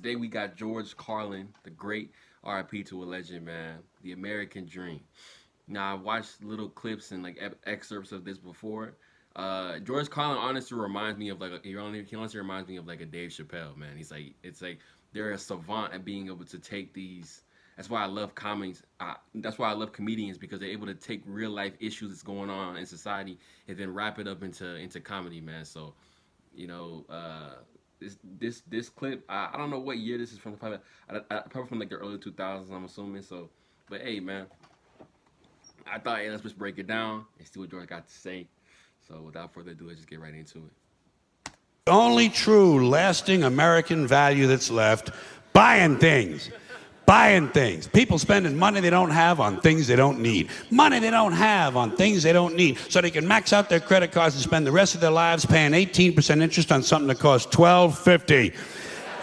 Today we got George Carlin, the great RIP to a legend, man. The American Dream. Now I watched little clips and like excerpts of this before. George Carlin honestly reminds me of he honestly reminds me of like a Dave Chappelle, man. He's like it's like they're a savant at being able to take these. That's why I love comics. That's why I love comedians because they're able to take real life issues that's going on in society and then wrap it up into comedy, man. So you know, this clip. I don't know what year this is from. Probably from like the early 2000s. I'm assuming. So, but hey, man, I thought hey, let's just break it down and see what George got to say. So without further ado, let's just get right into it. The only true lasting American value that's left, buying things. Buying things. People spending money they don't have on things they don't need. Money they don't have on things they don't need. So they can max out their credit cards and spend the rest of their lives paying 18% interest on something that costs $12.50.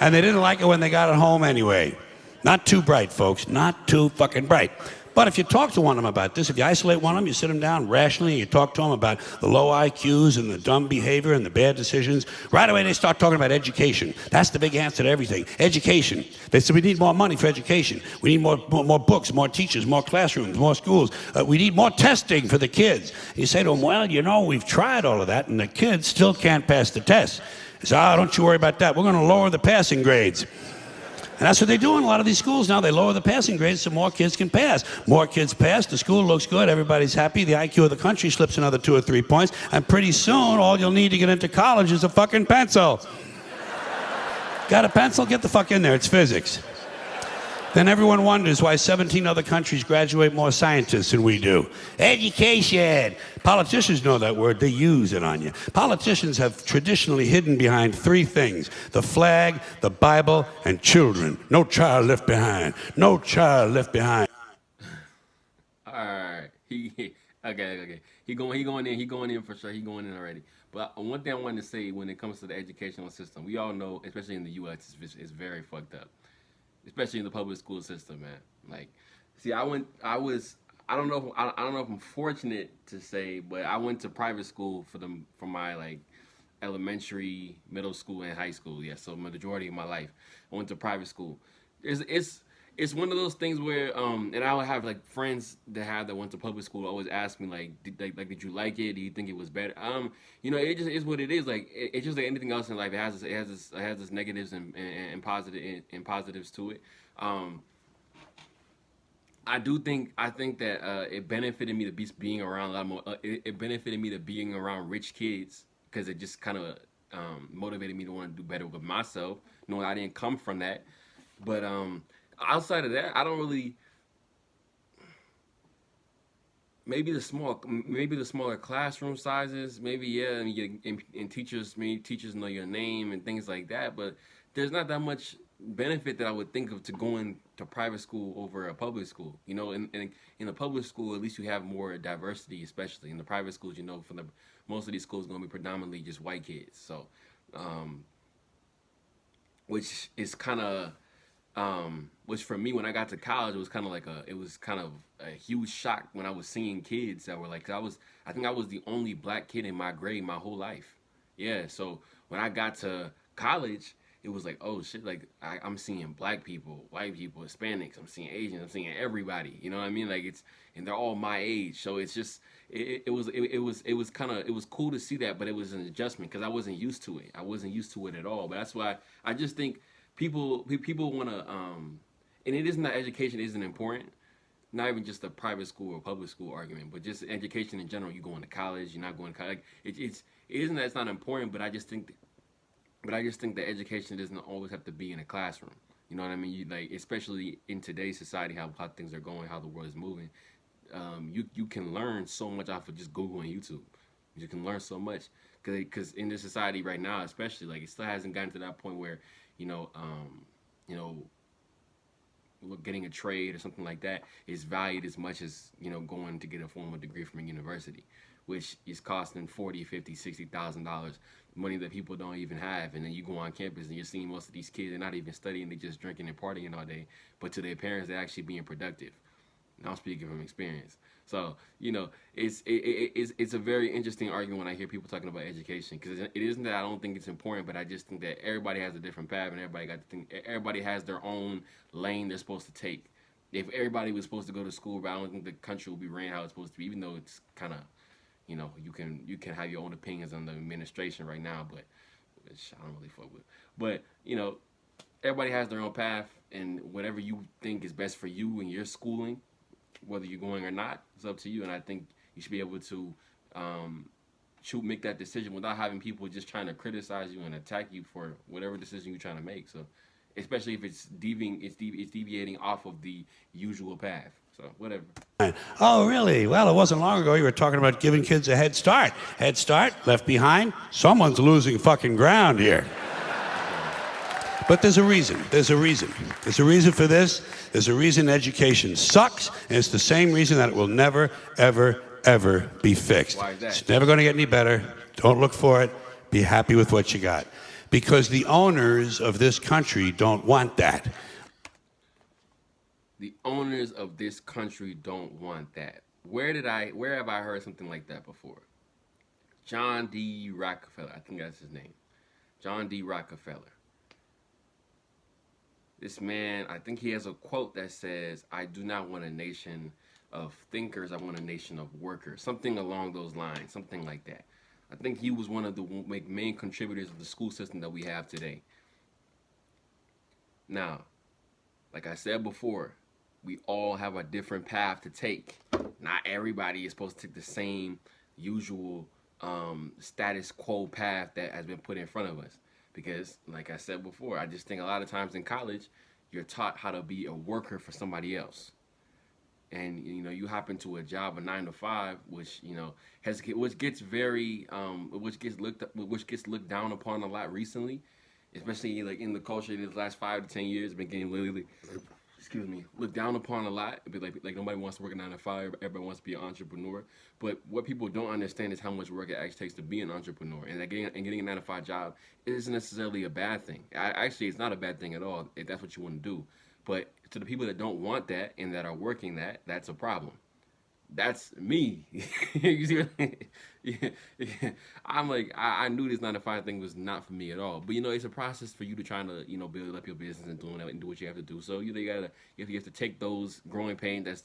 And they didn't like it when they got it home anyway. Not too bright, folks. Not too fucking bright. But if you talk to one of them about this, if you isolate one of them, you sit them down rationally, and you talk to them about the low IQs and the dumb behavior and the bad decisions, right away they start talking about education. That's the big answer to everything. Education. They say we need more money for education. We need more books, more teachers, more classrooms, more schools. We need more testing for the kids. You say to them, well, you know, we've tried all of that, and the kids still can't pass the test. They say, don't you worry about that. We're going to lower the passing grades. And that's what they do in a lot of these schools now. They lower the passing grades so more kids can pass. More kids pass, the school looks good, everybody's happy, the IQ of the country slips another 2 or 3 points, and pretty soon all you'll need to get into college is a fucking pencil. Got a pencil? Get the fuck in there, it's physics. Then everyone wonders why 17 other countries graduate more scientists than we do. Education. Politicians know that word. They use it on you. Politicians have traditionally hidden behind 3 things: the flag, the Bible, and children. No child left behind. No child left behind. All right, okay. He going in for sure. He going in already. But one thing I wanted to say when it comes to the educational system, we all know, especially in the U.S., it's very fucked up. Especially in the public school system, man. Like, see, I don't know if I'm fortunate to say, but I went to private school for my like elementary, middle school, and high school. Yeah, so the majority of my life, I went to private school. It's one of those things where and I would have like friends that went to public school always ask me like did you like it? Do you think it was better? You know, it just is what it is. Like it's just like anything else in life. It has its negatives and positives to it. I think that it benefited me to being around a lot more. It benefited me to being around rich kids because it just kind of motivated me to want to do better with myself, knowing I didn't come from that. But outside of that, I don't really. Maybe the smaller classroom sizes. Maybe yeah, and teachers know your name and things like that. But there's not that much benefit that I would think of to going to private school over a public school. You know, in a public school, at least you have more diversity, especially in the private schools. You know, most of these schools are going to be predominantly just white kids. So, which is kind of which for me when I got to college it was kind of a huge shock when I was seeing kids that were like I think I was the only black kid in my grade my whole life. Yeah, so when I got to college, it was like, oh shit, like I'm seeing black people, white people, Hispanics, I'm seeing Asians, I'm seeing everybody. You know what I mean? Like and they're all my age. So it's just it was cool to see that, but it was an adjustment because I wasn't used to it. I wasn't used to it at all. But that's why I just think people want to and it isn't that education isn't important, not even just a private school or public school argument, but just education in general. You going to college, you're not going to college. Like, it isn't that it's not important, but I just think that education doesn't always have to be in a classroom. You know what I mean? You like, especially in today's society, how things are going, how the world is moving. You can learn so much off of just Google and YouTube. You can learn so much because in this society right now, especially, like it still hasn't gotten to that point where you know, getting a trade or something like that is valued as much as going to get a formal degree from a university, which is costing $40, $50, $60,000, money that people don't even have. And then you go on campus and you're seeing most of these kids, they're not even studying, they're just drinking and partying all day. But to their parents, they're actually being productive. Now I'm speaking from experience. So it's a very interesting argument when I hear people talking about education, because it isn't that I don't think it's important, but I just think that everybody has a different path, and everybody has their own lane they're supposed to take. If everybody was supposed to go to school, but I don't think the country will be ran how it's supposed to be, even though it's kind of, you can have your own opinions on the administration right now, but which I don't really fuck with. But everybody has their own path, and whatever you think is best for you and your schooling, whether you're going or not, it's up to you. And I think you should be able to make that decision without having people just trying to criticize you and attack you for whatever decision you're trying to make. So, especially if it's deviating off of the usual path. So, whatever. Oh, really? Well, it wasn't long ago you were talking about giving kids a head start. Head start, left behind. Someone's losing fucking ground here. But there's a reason. There's a reason. There's a reason for this. There's a reason education sucks, and it's the same reason that it will never, ever, ever be fixed. Why is that? It's never going to get any better. Don't look for it. Be happy with what you got. Because the owners of this country don't want that. The owners of this country don't want that. Where have I heard something like that before? John D. Rockefeller. I think that's his name. John D. Rockefeller. This man, I think he has a quote that says, "I do not want a nation of thinkers, I want a nation of workers." Something along those lines, something like that. I think he was one of the main contributors of the school system that we have today. Now, like I said before, we all have a different path to take. Not everybody is supposed to take the same usual status quo path that has been put in front of us. Because, like I said before, I just think a lot of times in college, you're taught how to be a worker for somebody else. And, you hop into a job, a 9 to 5, which, which gets looked down upon a lot recently, especially like in the culture in the last 5 to 10 years, been getting literally, looked down upon a lot. But like nobody wants to work a 9 to 5. Everybody wants to be an entrepreneur. But what people don't understand is how much work it actually takes to be an entrepreneur. And getting a 9 to 5 job isn't necessarily a bad thing. Actually, it's not a bad thing at all if that's what you want to do. But to the people that don't want that and that are working that, that's a problem. That's me. You see what yeah. I'm like, I knew this 9 to 5 thing was not for me at all. But it's a process for you to try to build up your business and doing that and do what you have to do. So you have to take those growing pains as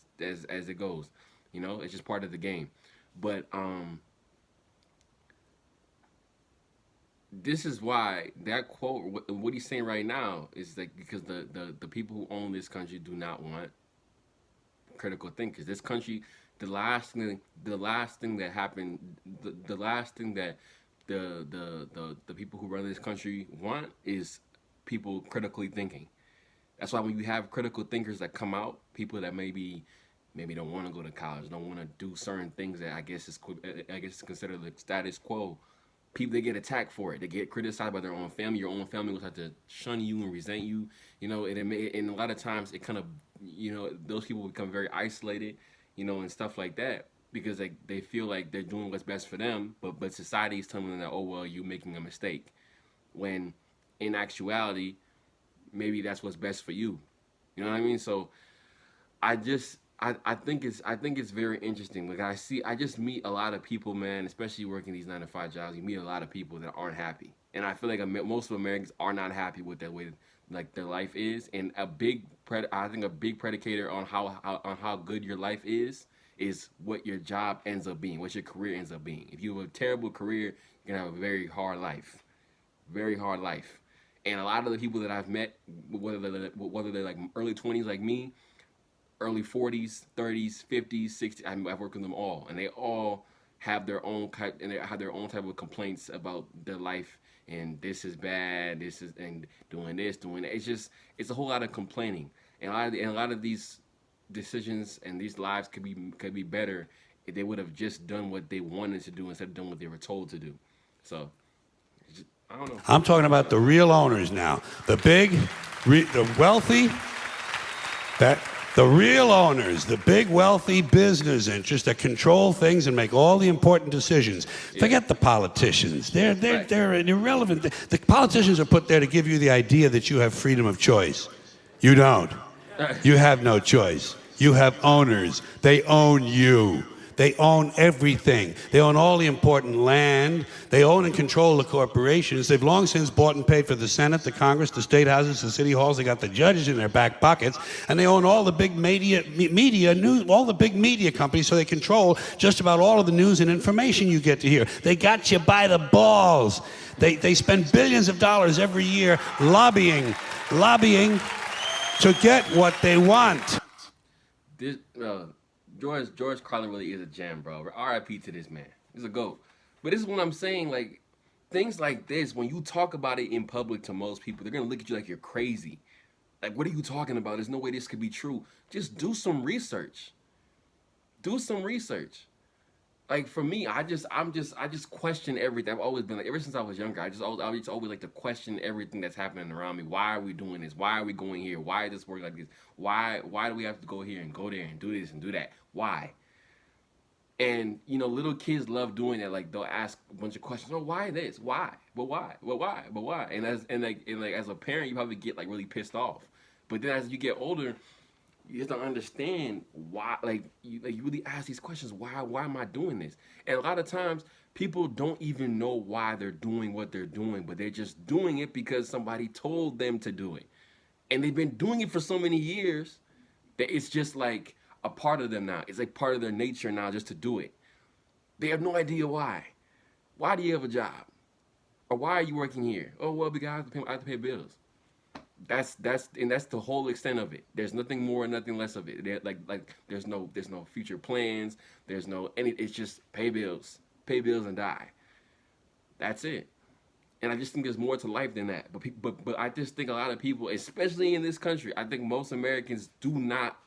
it goes. It's just part of the game. But this is why that quote, what he's saying right now, is like because the people who own this country do not want critical thinkers. This country, the last thing that happened, the last thing that the people who run this country want is people critically thinking. That's why when you have critical thinkers that come out, people that maybe don't want to go to college, don't want to do certain things that I guess is considered the status quo. People, they get attacked for it. They get criticized by their own family. Your own family will have to shun you and resent you. And a lot of times it kind of, those people become very isolated, and stuff like that, because they feel like they're doing what's best for them, but society is telling them that, oh, well, you're making a mistake. When in actuality, maybe that's what's best for you. You know what I mean? So I think it's very interesting. Like I just meet a lot of people, man, especially working these 9 to 5 jobs. You meet a lot of people that aren't happy, and I feel like most of Americans are not happy with their way, like their life is. And I think a big predicator on how good your life is what your job ends up being, what your career ends up being. If you have a terrible career, you're gonna have a very hard life. And a lot of the people that I've met, whether they're like early 20s like me, early 40s, 30s, 50s, 60s, I've worked with them all, and they all have their own type of complaints about their life, and this is bad, and doing this, doing that. It's a whole lot of complaining, and a lot of these decisions and these lives could be better if they would have just done what they wanted to do instead of doing what they were told to do. So I don't know. I'm talking about the real owners now, the wealthy, the real owners, the big wealthy business interests that control things and make all the important decisions. Yeah. Forget the politicians. They're irrelevant. The politicians are put there to give you the idea that you have freedom of choice. You don't. You have no choice. You have owners. They own you. They own everything. They own all the important land. They own and control the corporations. They've long since bought and paid for the Senate, the Congress, the state houses, the city halls. They got the judges in their back pockets, and they own all the big all the big media companies. So they control just about all of the news and information you get to hear. They got you by the balls. They spend billions of dollars every year lobbying to get what they want. This George Carlin really is a gem, bro. R.I.P. to this man. He's a GOAT. But this is what I'm saying. Like, things like this, when you talk about it in public to most people, they're gonna look at you like you're crazy. Like, what are you talking about? There's no way this could be true. Just do some research. Do some research. Like, for me, I just question everything. I've always been like, ever since I was younger, I just always like to question everything that's happening around me. Why are we doing this? Why are we going here? Why does this work like this? Why do we have to go here and go there and do this and do that? Why? And, you know, little kids love doing that. Like, they'll ask a bunch of questions. Oh, why this? Why? But why? But why? But why? And as a parent, you probably get like really pissed off. But then as you get older, you have to understand why. Like you really ask these questions. Why am I doing this? And a lot of times, people don't even know why they're doing what they're doing, but they're just doing it because somebody told them to do it. And they've been doing it for so many years that it's just like a part of them now. It's like part of their nature now just to do it. They have no idea why. Why do you have a job? Or why are you working here? Oh, well, because I have to pay bills. That's the whole extent of it. There's nothing more, nothing less of it. There's no future plans. There's no it's just pay bills and die. That's it. And I just think there's more to life than that. But I just think a lot of people, especially in this country, I think most Americans do not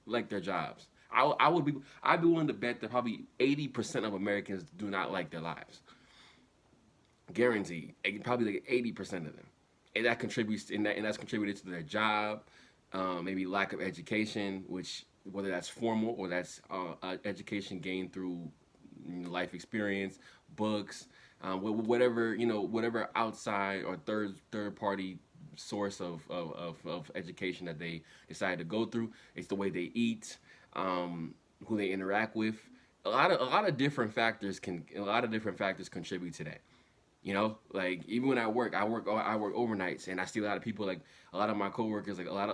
like their jobs. I'd be willing to bet that probably 80% of Americans do not like their lives. Guaranteed. Probably like 80% of them. And that contributes that's contributed to their job, maybe lack of education, which whether that's formal or that's education gained through life experience, books, whatever outside or third party source of education that they decide to go through. It's the way they eat, who they interact with. A lot of different factors contribute to that. You know, like even when I work overnights, and I see a lot of people, like a lot of my coworkers, like a lot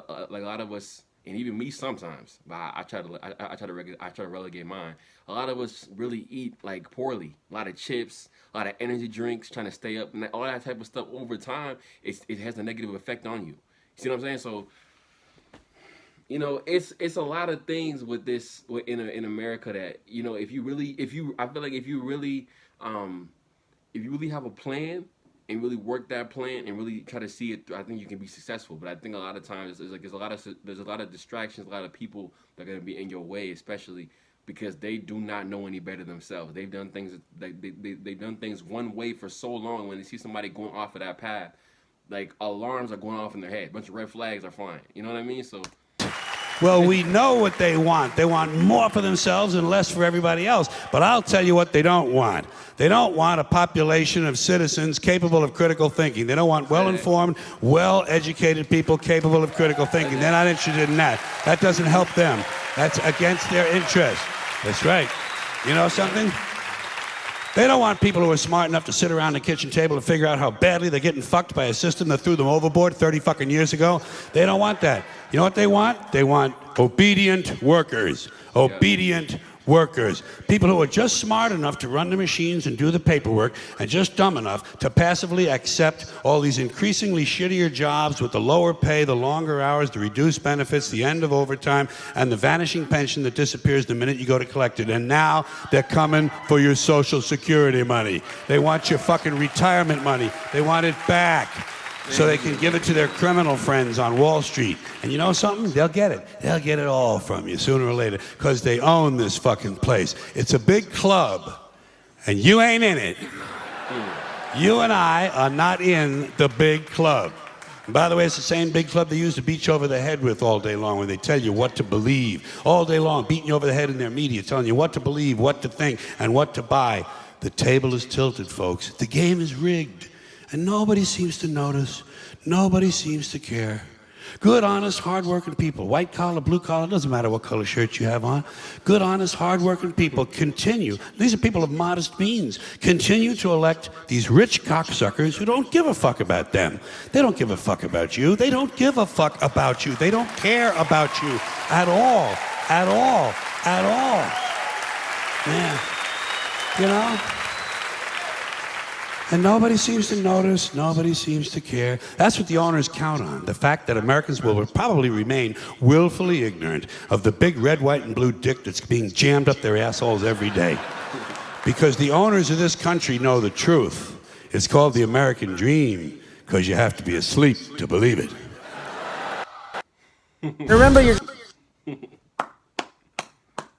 of us, and even me sometimes. But I try to relegate mine. A lot of us really eat like poorly. A lot of chips, a lot of energy drinks, trying to stay up, and all that type of stuff. Over time, it has a negative effect on you. You see what I'm saying? So, you know, it's a lot of things with this in America that, you know, if you really have a plan and really work that plan and really try to see it through, I think you can be successful. But I think a lot of times there's a lot of distractions, a lot of people that are going to be in your way, especially because they do not know any better themselves. They've done things they've done things one way for so long. When they see somebody going off of that path, like alarms are going off in their head, a bunch of red flags are flying. You know what I mean? So. Well, we know what they want. They want more for themselves and less for everybody else. But I'll tell you what they don't want. They don't want a population of citizens capable of critical thinking. They don't want well-informed, well-educated people capable of critical thinking. They're not interested in that. That doesn't help them. That's against their interest. That's right. You know something? They don't want people who are smart enough to sit around the kitchen table and figure out how badly they're getting fucked by a system that threw them overboard 30 fucking years ago. They don't want that. You know what they want? They want obedient workers. Obedient workers. People who are just smart enough to run the machines and do the paperwork and just dumb enough to passively accept all these increasingly shittier jobs with the lower pay, the longer hours, the reduced benefits, the end of overtime, and the vanishing pension that disappears the minute you go to collect it. And now they're coming for your Social Security money. They want your fucking retirement money. They want it back, so they can give it to their criminal friends on Wall Street. And you know something? They'll get it. They'll get it all from you sooner or later, because they own this fucking place. It's a big club, and you ain't in it. You and I are not in the big club. And by the way, it's the same big club they use to beat you over the head with all day long when they tell you what to believe. All day long, beating you over the head in their media, telling you what to believe, what to think, and what to buy. The table is tilted, folks. The game is rigged. And nobody seems to notice. Nobody seems to care. Good, honest, hardworking people, white collar, blue collar, doesn't matter what color shirt you have on. Good, honest, hardworking people continue. These are people of modest means. Continue to elect these rich cocksuckers who don't give a fuck about them. They don't give a fuck about you. They don't give a fuck about you. They don't care about you at all, at all, at all. Man, you know? And nobody seems to notice, nobody seems to care. That's what the owners count on, the fact that Americans will probably remain willfully ignorant of the big red, white, and blue dick that's being jammed up their assholes every day. Because the owners of this country know the truth. It's called the American dream, because you have to be asleep to believe it. Remember your...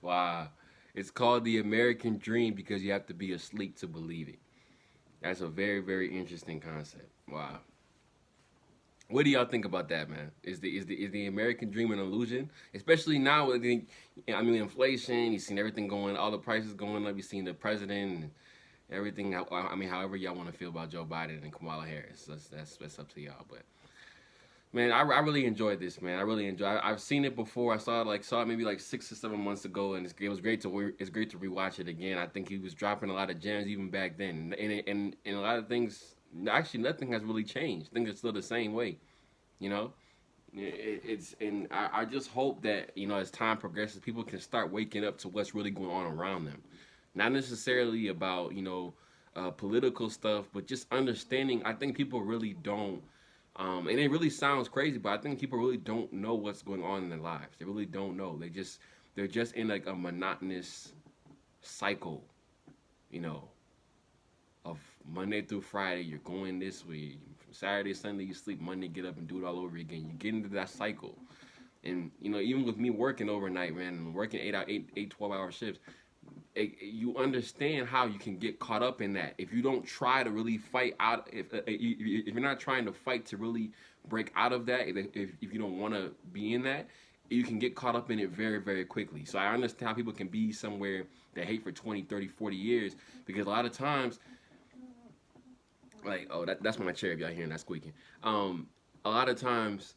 Wow. It's called the American dream because you have to be asleep to believe it. That's a very, very interesting concept. Wow. What do y'all think about that, man? Is the American dream an illusion? Especially now with inflation, you've seen everything going, all the prices going up, you've seen the president and everything. However y'all want to feel about Joe Biden and Kamala Harris. That's up to y'all. But man, I really enjoyed this, man. I really enjoyed it. I've seen it before. I saw it maybe like 6 or 7 months ago, and it was great to rewatch it again. I think he was dropping a lot of gems even back then, and a lot of things. Actually, nothing has really changed. Things are still the same way, you know. I just hope that, you know, as time progresses, people can start waking up to what's really going on around them. Not necessarily about, you know, political stuff, but just understanding. I think people really don't. And it really sounds crazy, but I think people really don't know what's going on in their lives. They really don't know. They're just in like a monotonous cycle, you know, of Monday through Friday, you're going this way. From Saturday, Sunday, you sleep. Monday, get up and do it all over again. You get into that cycle. And, you know, even with me working overnight, man, working 12-hour shifts, you understand how you can get caught up in that if you don't try to really fight out. If you're not trying to fight to really break out of that, if you don't want to be in that, you can get caught up in it very, very quickly. So I understand how people can be somewhere they hate for 20, 30, 40 years, because a lot of times, like, oh, that's my chair if y'all hearing that squeaking. A lot of times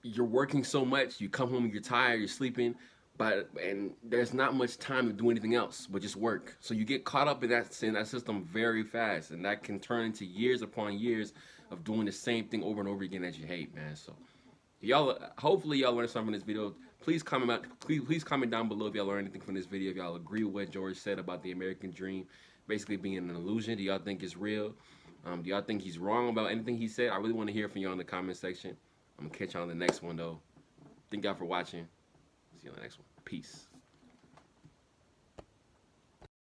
you're working so much, you come home, you're tired, you're sleeping, and there's not much time to do anything else but just work. So you get caught up in that system very fast, and that can turn into years upon years of doing the same thing over and over again that you hate, man. So hopefully y'all learned something from this video. Please comment down below if y'all learned anything from this video. If y'all agree with what George said about the American dream basically being an illusion. Do y'all think it's real? Do y'all think he's wrong about anything he said? I really want to hear from y'all in the comment section. I'm gonna catch y'all on the next one though. Thank y'all for watching. See you on the next one. Peace.